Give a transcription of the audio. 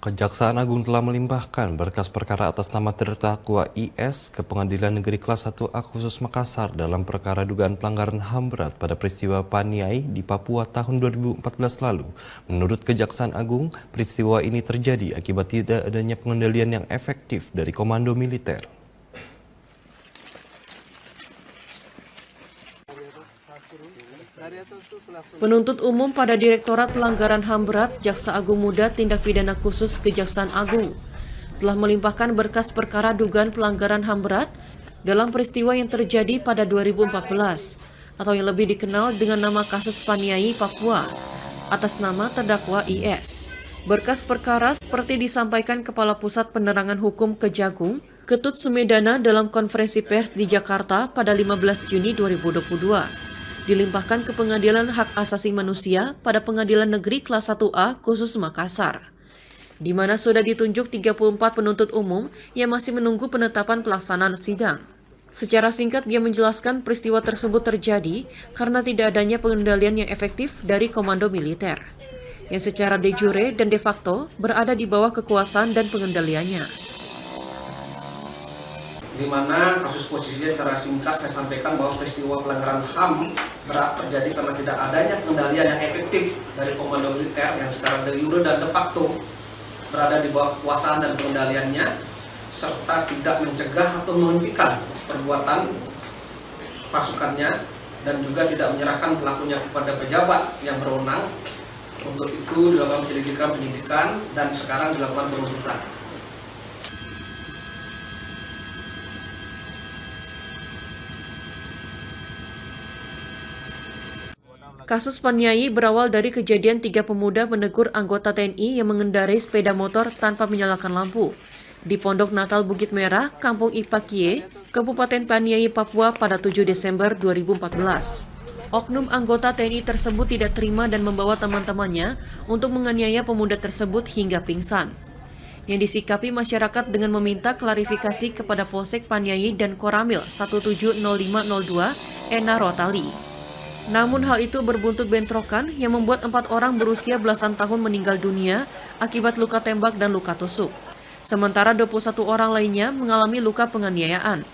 Kejaksaan Agung telah melimpahkan berkas perkara atas nama terdakwa IS ke Pengadilan Negeri Kelas 1A Khusus Makassar dalam perkara dugaan pelanggaran HAM berat pada peristiwa Paniai di Papua tahun 2014 lalu. Menurut Kejaksaan Agung, peristiwa ini terjadi akibat tidak adanya pengendalian yang efektif dari komando militer. Penuntut umum pada Direktorat Pelanggaran HAM Berat Jaksa Agung Muda Tindak Pidana Khusus Kejaksaan Agung telah melimpahkan berkas perkara dugaan pelanggaran HAM berat dalam peristiwa yang terjadi pada 2014 atau yang lebih dikenal dengan nama kasus Paniai Papua atas nama terdakwa IS. Berkas perkara seperti disampaikan Kepala Pusat Penerangan Hukum Kejagung, Ketut Sumedana dalam konferensi pers di Jakarta pada 15 Juni 2022. Dilimpahkan ke Pengadilan Hak Asasi Manusia pada Pengadilan Negeri Kelas 1A Khusus Makassar, di mana sudah ditunjuk 34 penuntut umum yang masih menunggu penetapan pelaksanaan sidang. Secara singkat dia menjelaskan peristiwa tersebut terjadi karena tidak adanya pengendalian yang efektif dari komando militer, yang secara de jure dan de facto berada di bawah kekuasaan dan pengendaliannya. Di mana kasus posisinya secara singkat saya sampaikan bahwa peristiwa pelanggaran HAM berat terjadi karena tidak adanya pengendalian yang efektif dari komando militer yang secara de jure dan de facto berada di bawah kekuasaan dan pengendaliannya, serta tidak mencegah atau menghentikan perbuatan pasukannya dan juga tidak menyerahkan pelakunya kepada pejabat yang berwenang. Untuk itu dilakukan penyidikan dan sekarang dilakukan penuntutan. Kasus Paniai berawal dari kejadian 3 pemuda menegur anggota TNI yang mengendarai sepeda motor tanpa menyalakan lampu di Pondok Natal Bukit Merah, Kampung Ipakie, Kabupaten Paniai, Papua pada 7 Desember 2014. Oknum anggota TNI tersebut tidak terima dan membawa teman-temannya untuk menganiaya pemuda tersebut hingga pingsan. Yang disikapi masyarakat dengan meminta klarifikasi kepada Polsek Paniai dan Koramil 170502 Ena Rotali. Namun hal itu berbuntut bentrokan yang membuat 4 orang berusia belasan tahun meninggal dunia akibat luka tembak dan luka tusuk. Sementara 21 orang lainnya mengalami luka penganiayaan.